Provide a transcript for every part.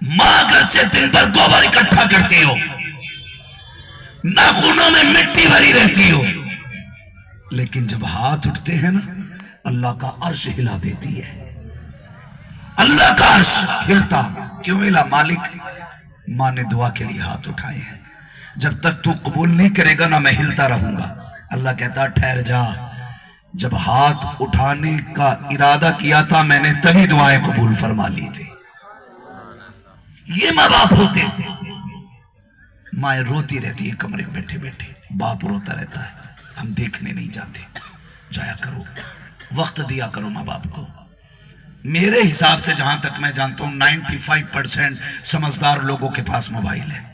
मां घर से दिन भर गोबर इकट्ठा करती हो, नाखूनों में मिट्टी भरी रहती हो, लेकिन जब हाथ उठते हैं ना, अल्लाह का अर्श हिला देती है। अल्लाह का अर्श हिलता क्यों हिला? मालिक, मां ने दुआ के लिए हाथ उठाए हैं, जब तक तू कबूल नहीं करेगा ना मैं हिलता रहूंगा। अल्लाह कहता ठहर जा, जब हाथ उठाने का इरादा किया था मैंने तभी दुआएं कबूल फरमा ली थी। ये माँ बाप होते हैं। माए रोती रहती है कमरे में बैठे बैठे, बाप रोता रहता है, हम देखने नहीं जाते। जाया करो, वक्त दिया करो माँ बाप को। मेरे हिसाब से जहां तक मैं जानता हूं 95% समझदार लोगों के पास मोबाइल है।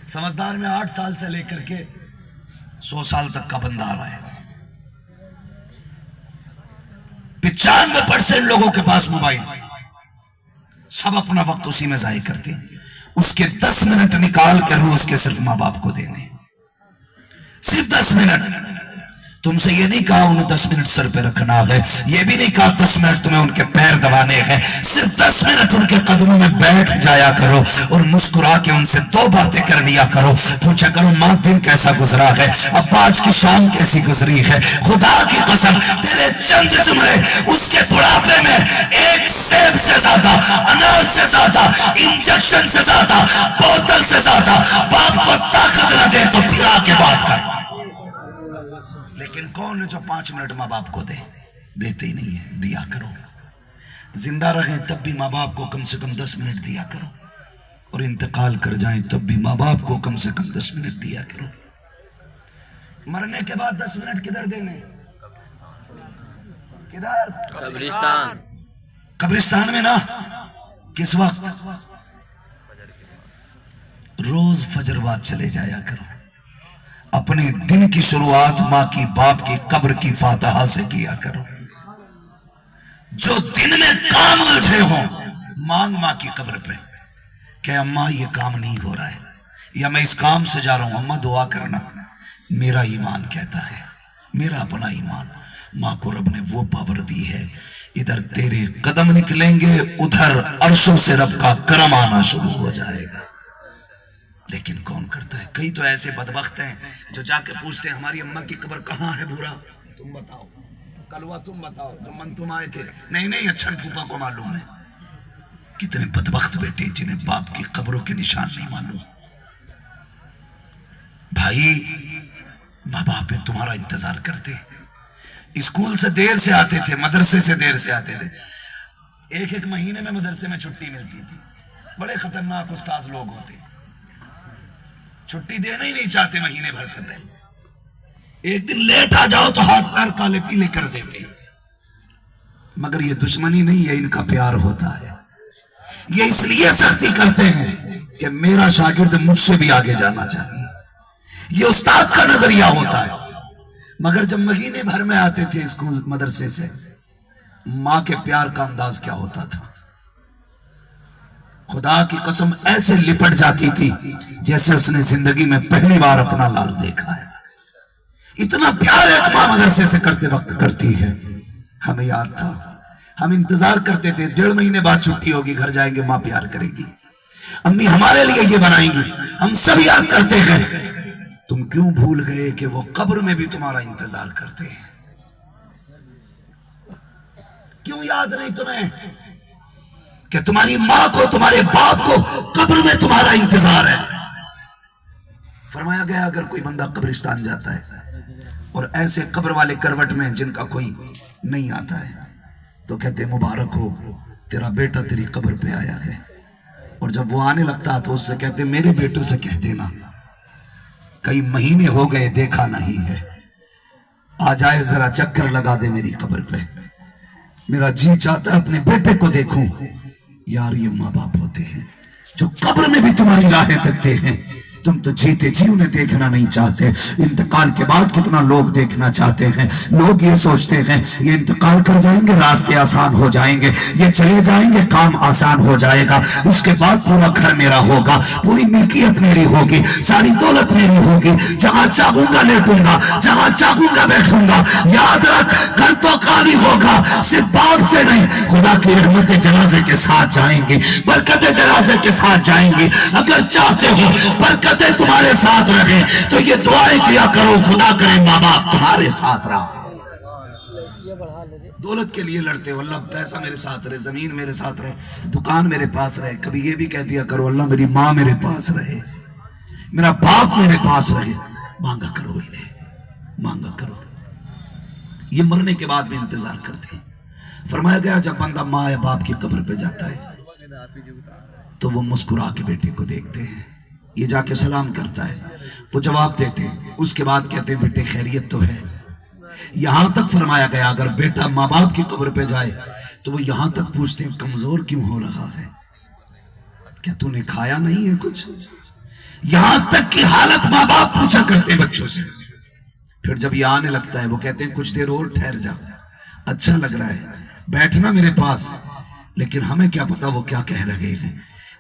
समझदार में 8 साल से लेकर के 100 साल तक का बंदा आ रहा है। 95% लोगों के पास मोबाइल, सब अपना वक्त उसी में जाया करते हैं। उसके 10 मिनट निकाल कर वो उसके सिर्फ माँ बाप को देने, सिर्फ 10 मिनट। तुमसे ये नहीं कहा उन्हें 10 मिनट सर पे रखना है, ये भी नहीं कहा 10 मिनट तुम्हें उनके पैर दबाने हैं। सिर्फ 10 मिनट उनके कदमों में बैठ जाया करो और मुस्कुरा के उनसे 2 बातें कर लिया करो। पूछा करो माँ दिन कैसा गुजरा है, अब आज की शाम कैसी गुजरी है। खुदा की कसम तेरे चंद जुमले उसके बुढ़ापे में एक सेब से ज्यादा, अनाज से ज्यादा, इंजेक्शन से ज्यादा, बोतल से ज्यादा बाप को ताकत न दे तो फिर आके बात कर। लेकिन कौन है जो 5 मिनट माँ बाप को दे? देते ही नहीं है। दिया करो, जिंदा रहे तब भी माँ बाप को कम से कम 10 मिनट दिया करो, और इंतकाल कर जाएं तब भी माँ बाप को कम से कम 10 मिनट दिया करो। मरने के बाद 10 मिनट किधर देने? किधर? कब्रिस्तान। कब्रिस्तान में ना। किस वक्त? रोज फजर बाद चले जाया करो। अपने दिन की शुरुआत माँ की बाप की कब्र की फातिहा से किया करो। जो दिन में काम उलझे हो मांग माँ की कब्र पे कि अम्मा ये काम नहीं हो रहा है, या मैं इस काम से जा रहा हूं, अम्मा दुआ करना। मेरा ईमान कहता है, मेरा अपना ईमान, माँ को रब ने वो पावर दी है, इधर तेरे कदम निकलेंगे उधर अर्शों से रब का करम आना शुरू हो जाएगा। लेकिन कौन करता है? कई तो ऐसे बदबख्त हैं जो जाके पूछते हैं हमारी अम्मा की कब्र कहाँ है भूरा, तुम बताओ, कलवा तुम बताओ, जो मन तुम आए थे। नहीं अच्छा फूफा को मालूम है। कितने बदबख्त बेटे जिन्हें बाप की कब्रों के निशान नहीं मालूम। भाई माँ बाप तुम्हारा इंतजार करते, स्कूल से देर से आते थे, मदरसे से देर से आते थे। एक महीने में मदरसे में छुट्टी मिलती थी। बड़े खतरनाक उस्ताद लोग होते, छुट्टी देना ही नहीं चाहते महीने भर से पहले। एक दिन लेट आ जाओ तो हाथ पैर काले पीले कर देते। मगर ये दुश्मनी नहीं है, इनका प्यार होता है। ये इसलिए सख्ती करते हैं कि मेरा शागिर्द मुझसे भी आगे जाना चाहिए। ये उस्ताद का नजरिया होता है। मगर जब महीने भर में आते थे स्कूल मदरसे से, मां के प्यार का अंदाज क्या होता था? खुदा की कसम ऐसे लिपट जाती थी जैसे उसने जिंदगी में पहली बार अपना लाल देखा है। इतना प्यार एक मां मदरसे से करते वक्त करती है। हमें याद था, हम इंतजार करते थे 1.5 महीने बाद छुट्टी होगी, घर जाएंगे, मां प्यार करेगी, अम्मी हमारे लिए ये बनाएंगी। हम सब याद करते हैं। तुम क्यों भूल गए कि वो कब्र में भी तुम्हारा इंतजार करते हैं? क्यों याद नहीं तुम्हें कि तुम्हारी मां को, तुम्हारे बाप को कब्र में तुम्हारा इंतजार है? फरमाया गया अगर कोई बंदा कब्रिस्तान जाता है और ऐसे कब्र वाले करवट में जिनका कोई नहीं आता है, तो कहते मुबारक हो तेरा बेटा तेरी कब्र पे आया है। और जब वो आने लगता तो उससे कहते मेरे बेटों से कह देना कई महीने हो गए देखा नहीं है, आ जाए जरा चक्कर लगा दे मेरी कब्र पे, मेरा जी चाहता है अपने बेटे को देखूं। यार ये माँ बाप होते हैं जो कब्र में भी तुम्हारी राहें तकते हैं। तुम तो जीते जी उन्हें देखना नहीं चाहते। इंतकाल के बाद कितना लोग देखना चाहते हैं। लोग ये सोचते हैं ये इंतकाल कर जाएंगे, रास्ते आसान हो जाएंगे, ये चले जाएंगे, काम आसान हो जाएगा, उसके बाद पूरा घर मेरा होगा, पूरी मिल्कियत मेरी होगी, सारी दौलत मेरी होगी, जहां चाहूंगा लेटूंगा, जहां चाहूंगा बैठूंगा। याद रख, घर तो खाली होगा, सिर्फ बाप से नहीं, खुदा की रहमतें जनाजे के साथ जाएंगी, बरकतें जनाजे के साथ जाएंगी। अगर चाहते हो बरकतें तुम्हारे साथ रहे तो ये दुआएं किया करो, खुदा करे माँ बाप तुम्हारे साथ रहा। दौलत के लिए लड़ते हो, अल्लाह पैसा मेरे साथ रहे, जमीन मेरे साथ रहे, दुकान मेरे पास रहे। कभी ये भी कह दिया करो अल्लाह मेरी माँ मेरे पास रहे, मेरा बाप मेरे पास रहे। मांगा करो इन्हें, मांगा करो। ये मरने के बाद भी इंतजार करते हैं। फरमाया गया जब बंदा माँ या बाप की कब्र पे जाता है तो वो मुस्कुरा के बेटे को देखते हैं, ये जाके सलाम करता है, वो जवाब देते हैं, उसके बाद कहते हैं बेटे खैरियत तो है। यहां तक फरमाया गया अगर बेटा माँ बाप की कब्र पे जाए तो वो यहां तक पूछते हैं कमजोर क्यों हो रहा है, क्या तूने खाया नहीं है कुछ। यहां तक की हालत माँ बाप पूछा करते हैं बच्चों से। फिर जब ये आने लगता है वो कहते हैं कुछ देर और ठहर जा, अच्छा लग रहा है, बैठना मेरे पास। लेकिन हमें क्या पता वो क्या कह रहे हैं,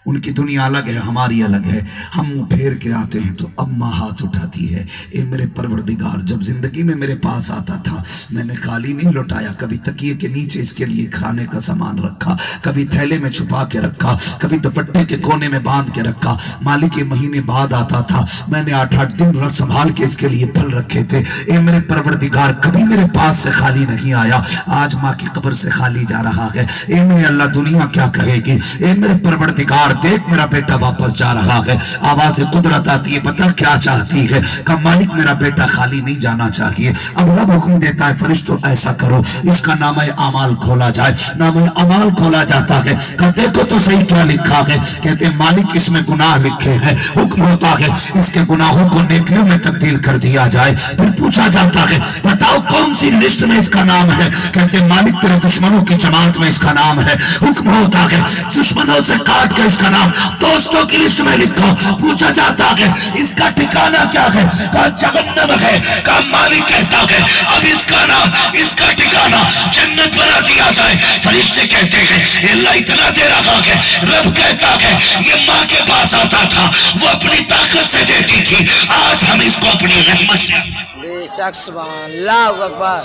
उनकी दुनिया अलग है, हमारी अलग है। हम मुंह फेर के आते हैं तो अम्मा हाथ उठाती है, ए मेरे परवरदिगार जब जिंदगी में मेरे पास आता था मैंने खाली नहीं लौटाया, कभी तकिए के नीचे इसके लिए खाने का सामान रखा, कभी थैले में छुपा के रखा, कभी दुपट्टे के कोने में बांध के रखा। मालिक के महीने बाद आता था, मैंने 8-8 दिन रख संभाल के इसके लिए फल रखे थे। ए मेरे परवरदिगार कभी मेरे पास से खाली नहीं आया, आज माँ की कब्र से खाली जा रहा है। ए मेरे अल्लाह दुनिया क्या कहेगी। ए मेरे परवरदिगार देख मेरा बेटा वापस जा रहा है। आवाज कुदरत आती है, पता क्या चाहती है, का मालिक मेरा बेटा खाली नहीं जाना चाहिए। अब रब हुक्म देता है फरिश्तों ऐसा करो, इसका नाम अमाल खोला जाए। नाम अमाल खोला जाता है, का देखो तो सही क्या लिखा है। कहते मालिक इसमें गुनाह लिखे हैं, हुक्म होता है इसके गुनाहों को नेकियों में तब्दील कर दिया जाए। फिर पूछा जाता है बताओ कौन सी लिस्ट में इसका नाम है। कहते मालिक तेरे दुश्मनों की जमात में इसका नाम है। हुक्म होता है दुश्मनों से काट के इसका नाम दोस्तों की लिस्ट में लिखो। पूछा जाता है इसका ठिकाना क्या है, कहा जहन्नम है। का मालिक कहता है अब इसका नाम, इसका ठिकाना जन्नत बना दिया जाए। फरिश्ते कहते हैं अल्लाह इतना दे रहा है। रब कहता है ये माँ के पास आता था, वो अपनी ताकत से देती थी, आज हम इसको अपनी रहमत से। बेशक सुभान अल्लाह अकबर,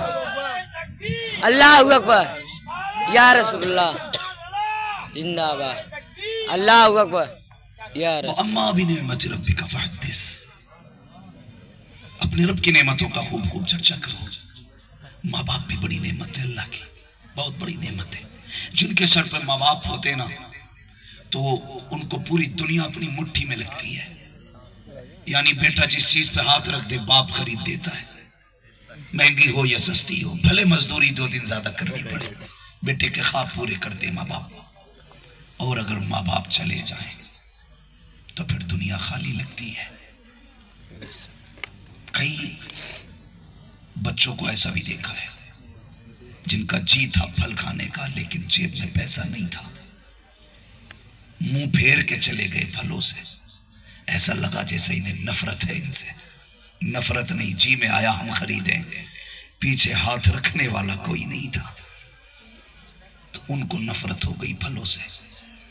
अल्लाह अकबर, या रसूलुल्लाह जिंदाबाद, अल्लाह अकबर, या रसूल। अम्मा भी नेमत रब्बिका फहद्दिस, अपने रब की नेमतों का खूब खूब चर्चा करो। माँ बाप भी बड़ी नेमत है अल्लाह की, बहुत बड़ी नेमत है। जिनके सर पर माँ बाप होते ना तो उनको पूरी दुनिया अपनी मुट्ठी में लगती है। यानी बेटा जिस चीज पे हाथ रख दे बाप खरीद देता है, महंगी हो या सस्ती हो, भले मजदूरी 2 दिन ज्यादा करनी पड़े, बेटे के ख्वाब पूरे कर दे माँ बाप। और अगर माँ बाप चले जाएं तो फिर दुनिया खाली लगती है। कई बच्चों को ऐसा भी देखा है जिनका जी था फल खाने का लेकिन जेब में पैसा नहीं था, मुंह फेर के चले गए फलों से। ऐसा लगा जैसे इन्हें नफरत है इनसे। नफरत नहीं, जी में आया हम खरीदें, पीछे हाथ रखने वाला कोई नहीं था, तो उनको नफरत हो गई फलों से।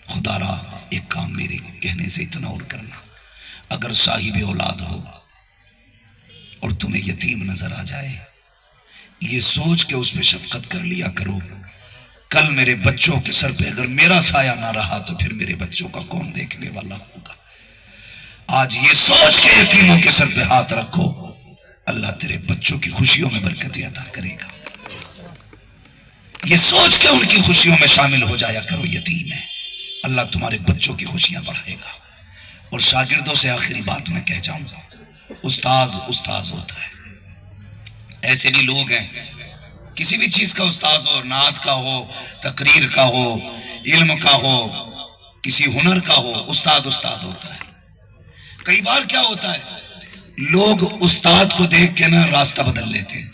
खुदारा एक काम मेरे कहने से इतना और करना, अगर साहिब औलाद हो और तुम्हें यतीम नजर आ जाए, ये सोच के उस पर शफकत कर लिया करो, कल मेरे बच्चों के सर पे अगर मेरा साया ना रहा तो फिर मेरे बच्चों का कौन देखने वाला होगा। आज ये सोच के यतीमों के सर पे हाथ रखो, अल्लाह तेरे बच्चों की खुशियों में बरकतें अता करेगा। ये सोच के उनकी खुशियों में शामिल हो जाया करो, यतीम है, अल्लाह तुम्हारे बच्चों की खुशियां बढ़ाएगा। और शागिर्दों से आखिरी बात मैं कह जाऊंगा, उस्ताज उस्ताज होता है। ऐसे भी लोग हैं, किसी भी चीज का उस्ताज हो, नात का हो, तकरीर का हो, इल्म का हो, किसी हुनर का हो, उस्ताद उस्ताद होता है। कई बार क्या होता है, लोग उस्ताद को देख के ना रास्ता बदल लेते हैं,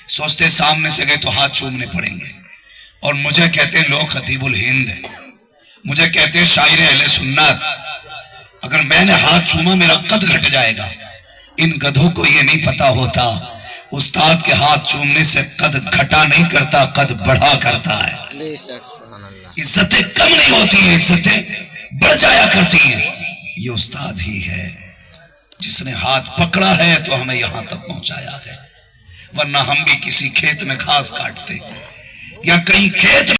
सोचते सामने से गए तो हाथ चूमने पड़ेंगे, और मुझे कहते हैं लोग खतीबुल हिंद है, मुझे कहते हैं शायर अहले सुन्नत। اگر میں نے ہاتھ چوما میرا قد گھٹ جائے گا. ان گدھوں کو یہ نہیں پتا ہوتا استاد کے ہاتھ چومنے سے قد گھٹا نہیں کرتا، قد بڑھا کرتا ہے. بے شک سبحان اللہ. عزتیں کم نہیں ہوتی ہیں، عزتیں بڑھ جایا کرتی ہیں. یہ استاد ہی ہے جس نے ہاتھ پکڑا ہے تو ہمیں یہاں تک پہنچایا ہے. ورنہ ہم بھی کسی کھیت میں گھاس کاٹتے یا کہیں کھیت